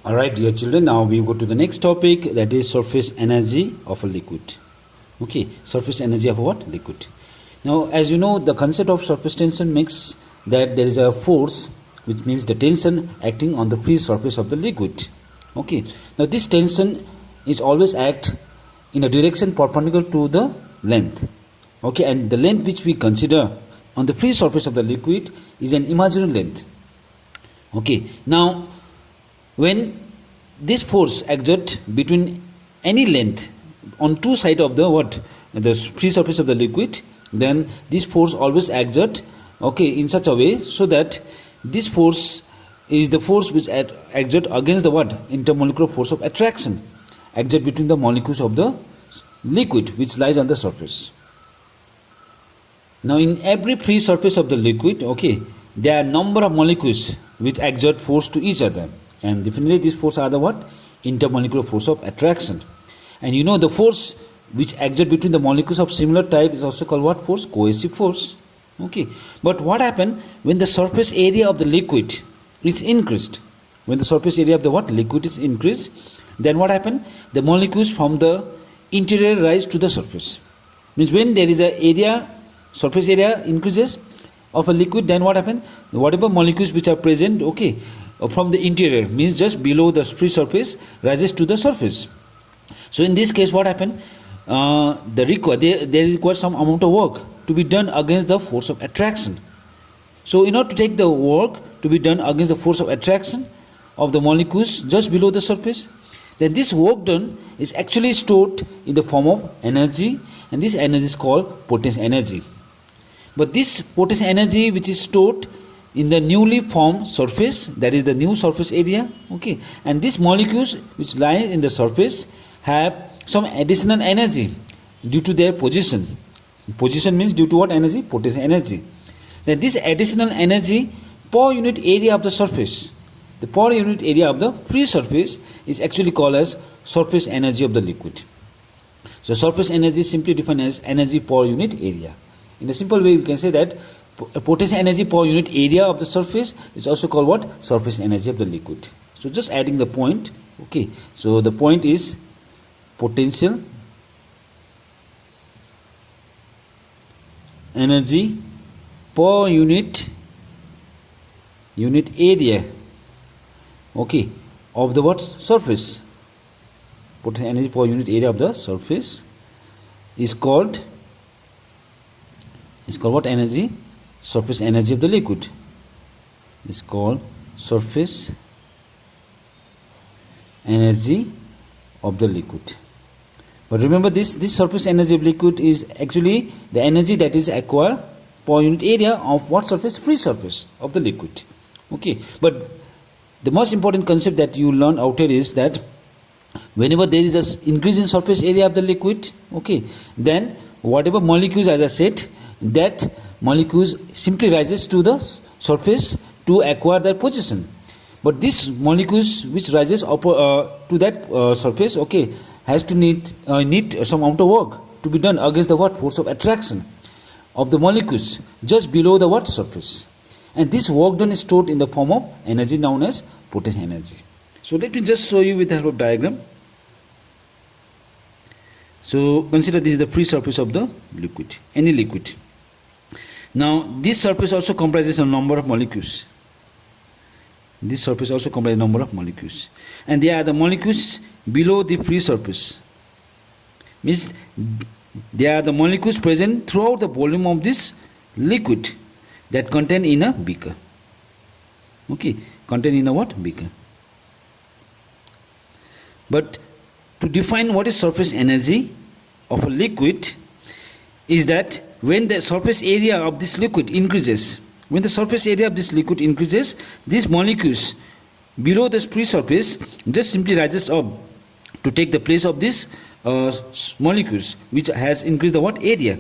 Alright, dear children, now we go to the next topic, that is surface energy of a liquid. Okay, surface energy of what? Liquid. Now, as you know, the concept of surface tension makes that there is a force, which means the tension acting on the free surface of the liquid. Okay, now this tension is always act in a direction perpendicular to the length. Okay, and the length which we consider on the free surface of the liquid is an imaginary length. Okay, now when this force exerts between any length on two sides of the free surface of the liquid, then this force always exerts in such a way so that this force is the force which exerts against the intermolecular force of attraction exert between the molecules of the liquid which lies on the surface. Now in every free surface of the liquid, there are number of molecules which exert force to each other, and definitely these forces are the intermolecular force of attraction. And you know the force which exert between the molecules of similar type is also called what force? Cohesive force. Okay, but what happens when the surface area of the liquid is increased? When the surface area of the liquid is increased, then what happens? The molecules from the interior rise to the surface. Means when there is a surface area increases of a liquid, then what happens? Whatever molecules which are present, from the interior, means just below the free surface, rises to the surface. So in this case, what happens? There requires some amount of work to be done against the force of attraction. So in order to take the work to be done against the force of attraction of the molecules just below the surface, then this work done is actually stored in the form of energy, and this energy is called potential energy. But this potential energy which is stored in the newly formed surface, that is the new surface area, and these molecules which lie in the surface have some additional energy due to their position. Position means due to what energy? Potential energy. Then this additional energy per unit area of the surface, the per unit area of the free surface, is actually called as surface energy of the liquid. So surface energy is simply defined as energy per unit area. In a simple way, we can say that potential energy per unit area of the surface is also called what? Surface energy of the liquid. So just adding the point. So the point is potential energy per unit area of the surface. Potential energy per unit area of the surface is called what energy? Surface energy of the liquid is called surface energy of the liquid. But remember, this surface energy of liquid is actually the energy that is acquired per unit area of what surface? Free surface of the liquid. But the most important concept that you learn out here is that whenever there is an increase in surface area of the liquid, then whatever molecules, as I said, that molecules simply rises to the surface to acquire their position. But these molecules which rises up to that surface, has to need some amount of work to be done against the force of attraction of the molecules just below the surface. And this work done is stored in the form of energy known as potential energy. So let me just show you with the help of diagram. So consider this is the free surface of the liquid, any liquid. Now this surface also comprises a number of molecules. This surface also comprises a number of molecules, and they are the molecules below the free surface. Means they are the molecules present throughout the volume of this liquid that contain in a beaker. Contain in a what? Beaker. But to define what is surface energy of a liquid is that when the surface area of this liquid increases, these molecules below this free surface just simply rises up to take the place of these molecules which has increased the area.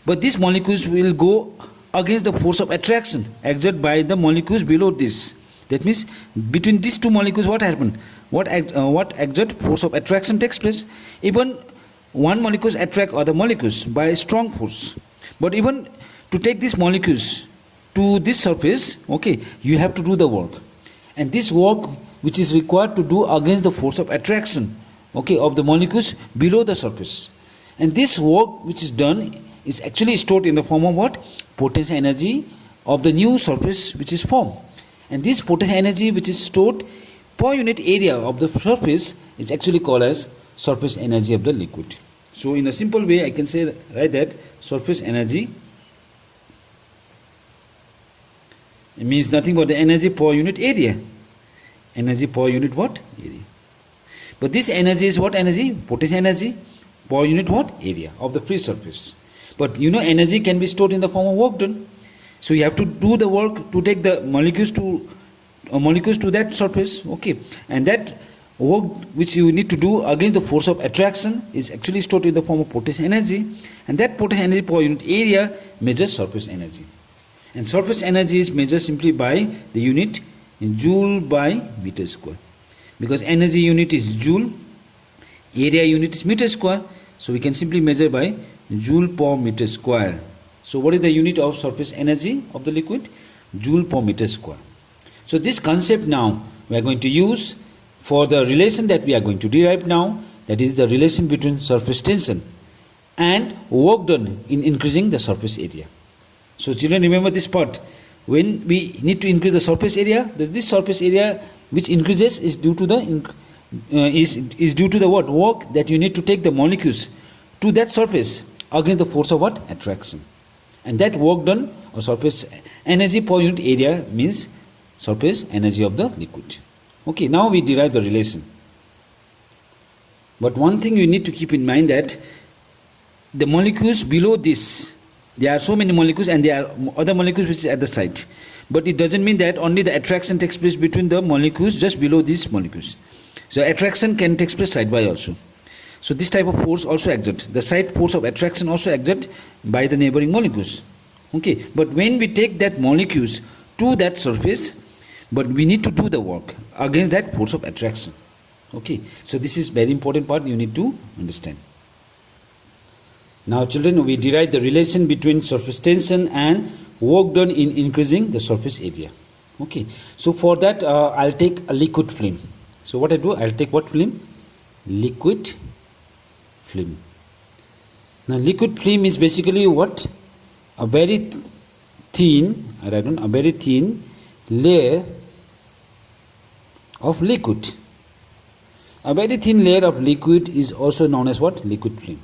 But these molecules will go against the force of attraction exerted by the molecules below this. That means between these two molecules, what happened? What exert force of attraction takes place? Even one molecules attract other molecules by a strong force. But even to take these molecules to this surface, you have to do the work. And this work which is required to do against the force of attraction, okay, of the molecules below the surface. And this work which is done is actually stored in the form of what? Potential energy of the new surface which is formed. And this potential energy which is stored per unit area of the surface is actually called as surface energy of the liquid. So in a simple way I can say that surface energy means nothing but the energy per unit area. Energy per unit what? Area. But this energy is what energy? Potential energy per unit what? Area of the free surface. But energy can be stored in the form of work done. So you have to do the work to take the molecules to that surface, okay, and that work which you need to do against the force of attraction is actually stored in the form of potential energy, and that potential energy per unit area measures surface energy. And surface energy is measured simply by the unit in joule by meter square, because energy unit is joule, area unit is meter square, so we can simply measure by joule per meter square. So what is the unit of surface energy of the liquid? Joule per meter square. So this concept now we are going to use for the relation that we are going to derive now, that is the relation between surface tension and work done in increasing the surface area. So children, remember this part. When we need to increase the surface area, this surface area which increases is due to the is due to the what? Work that you need to take the molecules to that surface against the force of what? Attraction. And that work done or surface energy per unit area means surface energy of the liquid. Okay, now we derive the relation. But one thing you need to keep in mind that the molecules below this, there are so many molecules and there are other molecules which is at the site. But it doesn't mean that only the attraction takes place between the molecules just below these molecules. So attraction can take place side by also. So this type of force also exert. The side force of attraction also exert by the neighboring molecules. Okay, but when we take that molecules to that surface, but we need to do the work against that force of attraction. Okay, so this is very important part you need to understand. Now children, we derive the relation between surface tension and work done in increasing the surface area. Okay, so for that I'll take a liquid film. So what I do, I'll take what film? Liquid film. Now liquid film is basically what? A very thin, a very thin layer of liquid. A very thin layer of liquid is also known as what? Liquid film.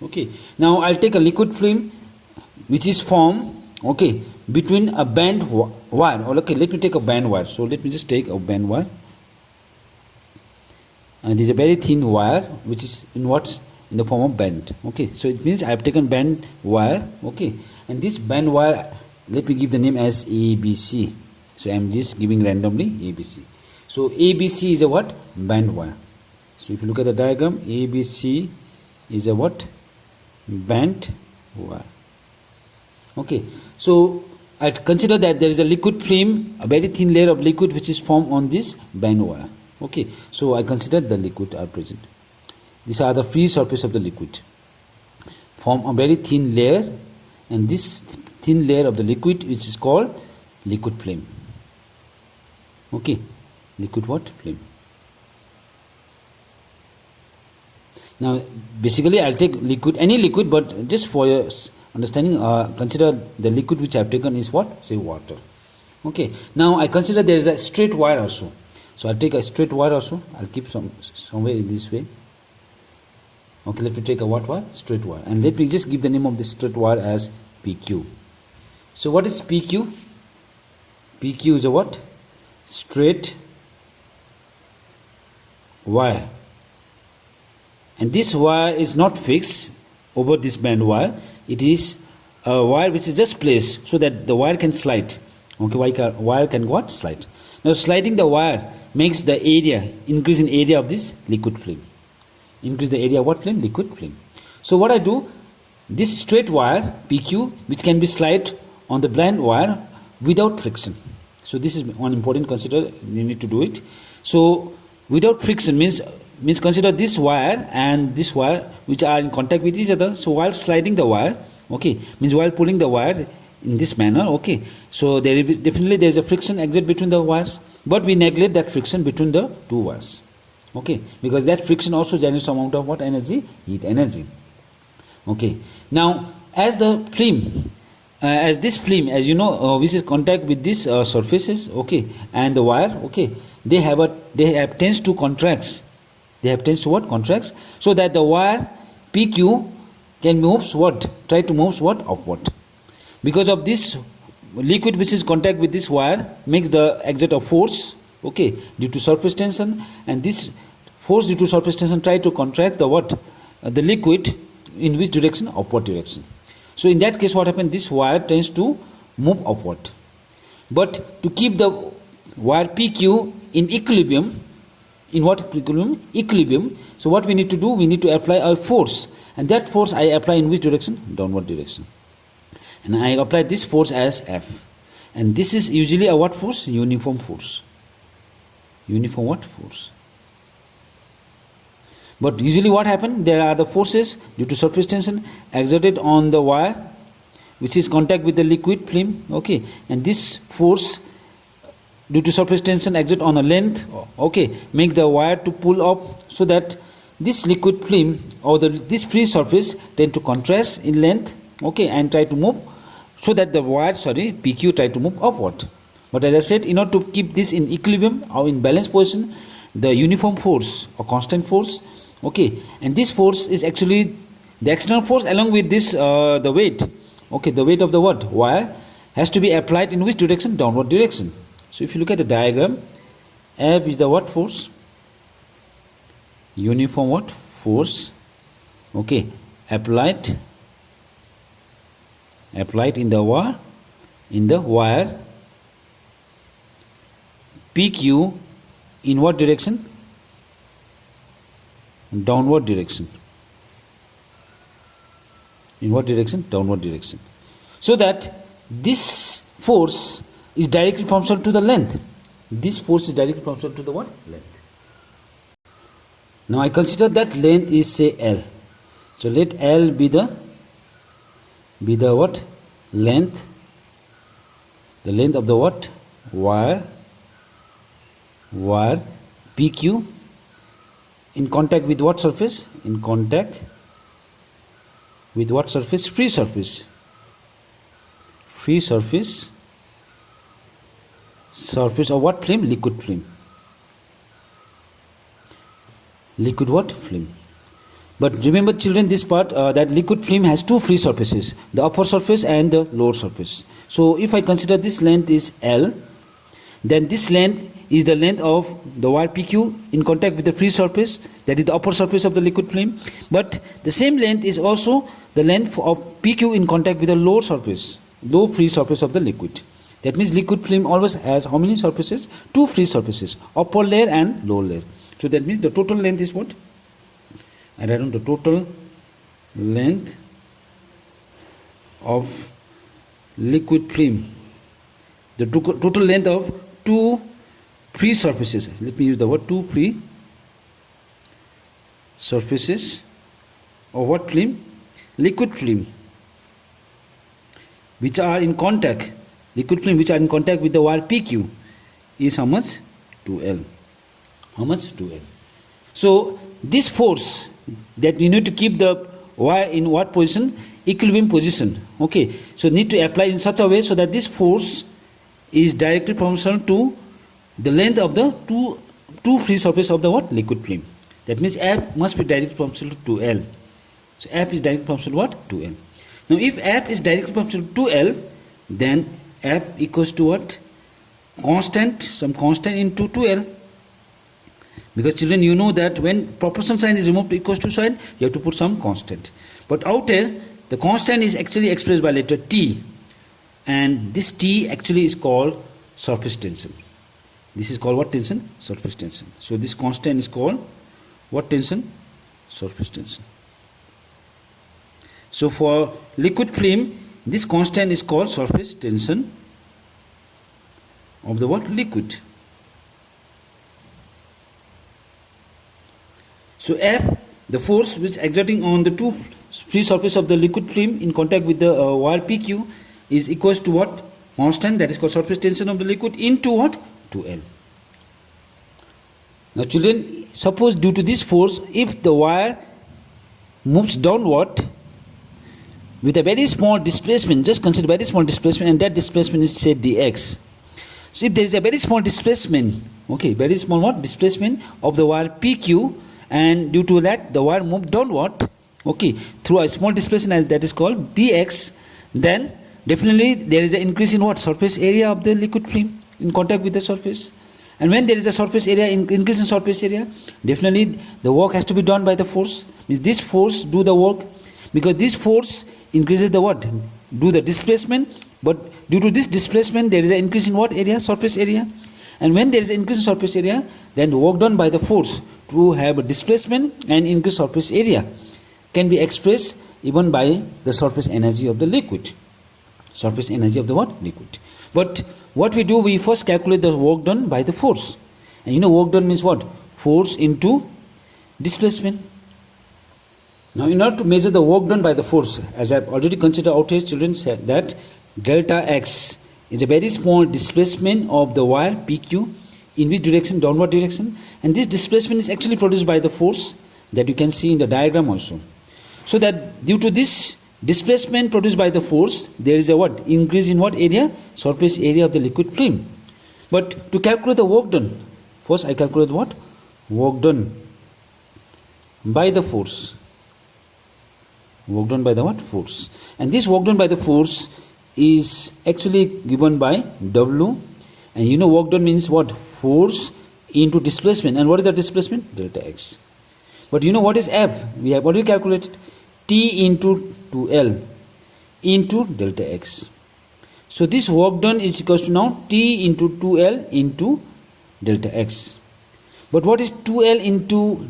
Okay. Now I'll take a liquid film which is formed, okay, between a band wire. Or okay, let me take a band wire. So let me just take a band wire. And this is a very thin wire which is in what? In the form of band. Okay, so it means I have taken band wire. Okay, and this band wire, let me give the name as ABC. So I am just giving randomly ABC. So ABC is a what? Band wire. So if you look at the diagram, ABC is a what? Band wire. Okay, so I consider that there is a liquid film, a very thin layer of liquid which is formed on this band wire. Okay, so I consider the liquid are present. These are the free surface of the liquid. Form a very thin layer, and this thin layer of the liquid which is called liquid film. Okay, liquid what? Film. Now basically I'll take liquid, any liquid, but just for your understanding, consider the liquid which I have taken is what? Say water. Okay, now I consider there is a straight wire also. So I'll take a straight wire also. I'll keep somewhere in this way. Okay, let me take a what wire? Straight wire. And let me just give the name of this straight wire as PQ. So what is PQ? PQ is a what? Straight wire. And this wire is not fixed over this band wire. It is a wire which is just placed so that the wire can slide. Okay, wire can what? Slide. Now sliding the wire makes the area, increase in area of this liquid film. Increase the area of what film? Liquid film. So what I do, this straight wire PQ which can be slide on the band wire without friction. So this is one important consider, you need to do it. So without friction means consider this wire and this wire which are in contact with each other. So while sliding the wire, okay, means while pulling the wire, in this manner, okay, so there is definitely there is a friction exert between the wires, but we neglect that friction between the two wires, okay, because that friction also generates some amount of what energy? Heat energy. Okay, now as the film, as this film, as you know, which is contact with these surfaces, okay, and the wire, okay, they have tends to contracts. They have tends to what? Contracts, so that the wire PQ can moves what? Try to moves what? Upward. Because of this liquid which is contact with this wire makes the exert of force, okay, due to surface tension, and this force due to surface tension try to contract the what? The liquid in which direction? Upward direction. So in that case what happens? This wire tends to move upward. But to keep the wire PQ in equilibrium, in what equilibrium? Equilibrium. So what we need to do? We need to apply a force, and that force I apply in which direction? Downward direction. And I apply this force as F. And this is usually a what force? Uniform force. Uniform what? Force. But usually what happens? There are the forces due to surface tension exerted on the wire which is contact with the liquid film, okay, and this force due to surface tension exert on a length, okay, make the wire to pull up, so that this liquid film or this free surface tend to contrast in length, okay, and try to move, so that the wire PQ try to move upward. But as I said, in order to keep this in equilibrium or in balanced position, the uniform force or constant force, okay, and this force is actually the external force along with this the weight, okay, the weight of the what? Wire has to be applied in which direction? Downward direction. So if you look at the diagram, F is the what force? Uniform what? Force, okay, applied in the wire PQ in what direction? Downward direction. In what direction? Downward direction. So that this force is directly proportional to the length. This force is directly proportional to the what? Length. Now I consider that length is say L. So let L be the what? Length. The length of the what? Wire PQ in contact with what surface? In contact with what surface? Free surface. Free surface. Surface of what film? Liquid film. Liquid what? Film. But remember children, this part, that liquid film has two free surfaces, the upper surface and the lower surface. So if I consider this length is L, then this length is the length of the wire PQ in contact with the free surface, that is the upper surface of the liquid film. But the same length is also the length of PQ in contact with the lower surface, low free surface of the liquid. That means liquid film always has how many surfaces? Two free surfaces, upper layer and lower layer. So that means the total length is what? I write down the total length of liquid film. The total length of two free surfaces. Let me use the word two free surfaces of what film? Liquid film, which are in contact. Liquid film which are in contact with the wire PQ is how much? 2L. How much? 2L. So this force that you need to keep the wire in what position? Equilibrium position. Okay. So need to apply in such a way so that this force is directly proportional to the length of the two free surface of the what? Liquid film. That means F must be directly proportional to L. So F is directly proportional to what? To L. Now if F is directly proportional to L, then F equals to what? Constant, some constant into 2L. Because children, you know that when proportion sign is removed to equals to sign, you have to put some constant. But out here, the constant is actually expressed by letter T. And this T actually is called surface tension. This is called what tension? Surface tension. So this constant is called what tension? Surface tension. So for liquid film, this constant is called surface tension of the what? Liquid. So F, the force which exerting on the two free surface of the liquid film in contact with the wire PQ, is equals to what? Constant, that is called surface tension of the liquid, into what? 2L. Now children, suppose due to this force, if the wire moves downward with a very small displacement, just consider very small displacement, and that displacement is say dx. So if there is a very small displacement, okay, very small what? Displacement of the wire PQ, and due to that the wire moved downward, okay, through a small displacement that is called dx, then definitely there is an increase in what? Surface area of the liquid film in contact with the surface. And when there is a surface area, increase in surface area, definitely the work has to be done by the force. Means this force do the work, because this force increases the what? Do the displacement, but due to this displacement there is an increase in what area? Surface area. And when there is an increase in surface area, then the work done by the force to have a displacement and increase surface area can be expressed even by the surface energy of the liquid. Surface energy of the what? Liquid. But what we do, we first calculate the work done by the force. And you know work done means what? Force into displacement. Now in order to measure the work done by the force, as I have already considered out here, children, said that delta x is a very small displacement of the wire PQ. In which direction? Downward direction. And this displacement is actually produced by the force that you can see in the diagram also. So that due to this displacement produced by the force, there is a what? Increase in what area? Surface area of the liquid film. But to calculate the work done, first I calculate what? Work done by the force. Work done by the what? Force. And this work done by the force is actually given by W. And you know work done means what? Force into displacement. And what is the displacement? Delta x. But you know what is F? We have already calculated. T into 2L into delta x. So this work done is equals to now T into 2L into delta x. But what is 2L into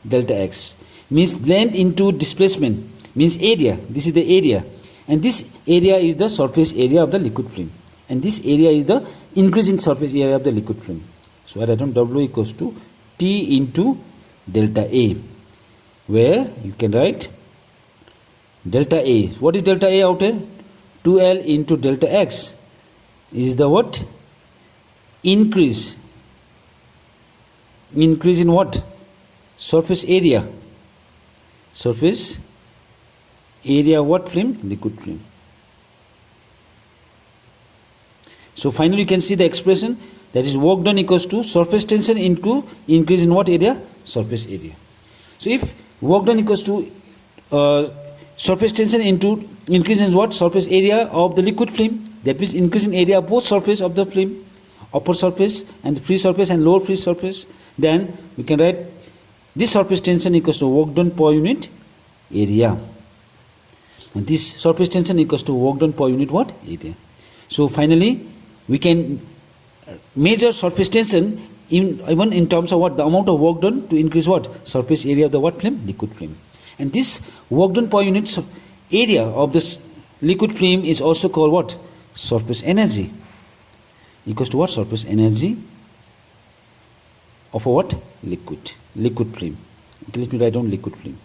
delta x? Means length into displacement, means area. This is the area, and this area is the surface area of the liquid film, and this area is the increase in surface area of the liquid film. So I write down W equals to T into delta A, where you can write delta A. What is delta A out here? 2L into delta x is the what? Increase. Increase in what? Surface area. Surface area what film? Liquid film. So finally you can see the expression, that is work done equals to surface tension into increase in what area? Surface area. So if work done equals to surface tension into increase in what? Surface area of the liquid film, that means increase in area of both surface of the film, upper surface and the free surface and lower free surface, then we can write this surface tension equals to work done per unit area, and this surface tension equals to work done per unit what? Area. So finally we can measure surface tension even in terms of what? The amount of work done to increase what? Surface area of the what film? Liquid film. And this work done per unit area of this liquid film is also called what? Surface energy. Equals to what? Surface energy of a what? Liquid film. Okay, let me write down liquid film.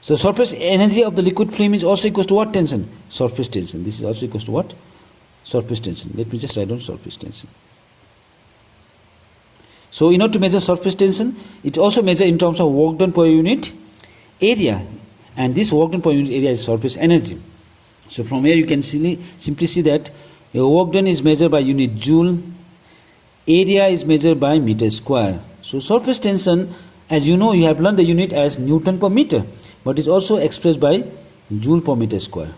So surface energy of the liquid film is also equals to what tension? Surface tension. This is also equals to what? Surface tension. Let me just write down surface tension. So in order to measure surface tension, it also measures in terms of work done per unit area, and this work done per unit area is surface energy. So from here you can simply see that your work done is measured by unit joule, area is measured by meter square. So surface tension, as you know, you have learned the unit as Newton per meter, but is also expressed by joule per meter square.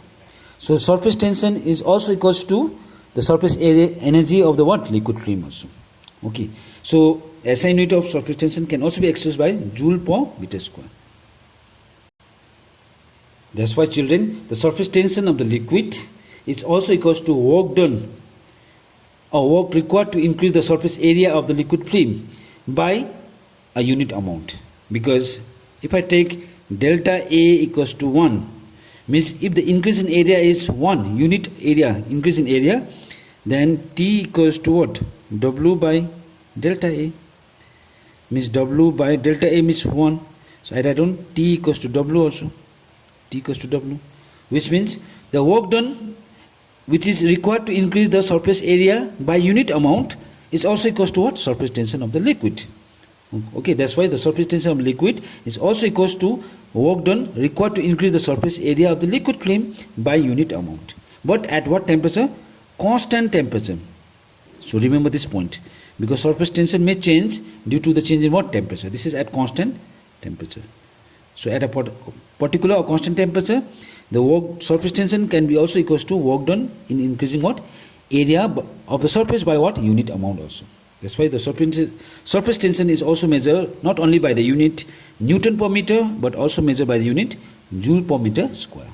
So surface tension is also equals to the surface area energy of the what? Liquid film also. Okay. So SI unit of surface tension can also be expressed by joule per meter square. That's why children, the surface tension of the liquid is also equals to work done or work required to increase the surface area of the liquid film by a unit amount. Because if I take delta A equals to 1, means if the increase in area is 1 unit area, increase in area, then T equals to what? W by delta A, means W by delta A means 1. So I write down T equals to W also. T equals to W, which means the work done which is required to increase the surface area by unit amount is also equals to what? Surface tension of the liquid. Okay, that's why the surface tension of liquid is also equals to work done required to increase the surface area of the liquid film by unit amount. But at what temperature? Constant temperature. So remember this point, because surface tension may change due to the change in what? Temperature. This is at constant temperature. So at a particular or constant temperature, the work surface tension can be also equals to work done in increasing what? Area of the surface by what? Unit amount also. That's why the surface tension is also measured not only by the unit Newton per meter, but also measured by the unit Joule per meter square.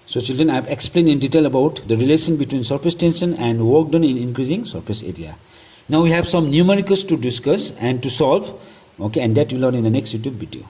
So children, I have explained in detail about the relation between surface tension and work done in increasing surface area. Now we have some numericals to discuss and to solve, okay, and that we learn in the next YouTube video.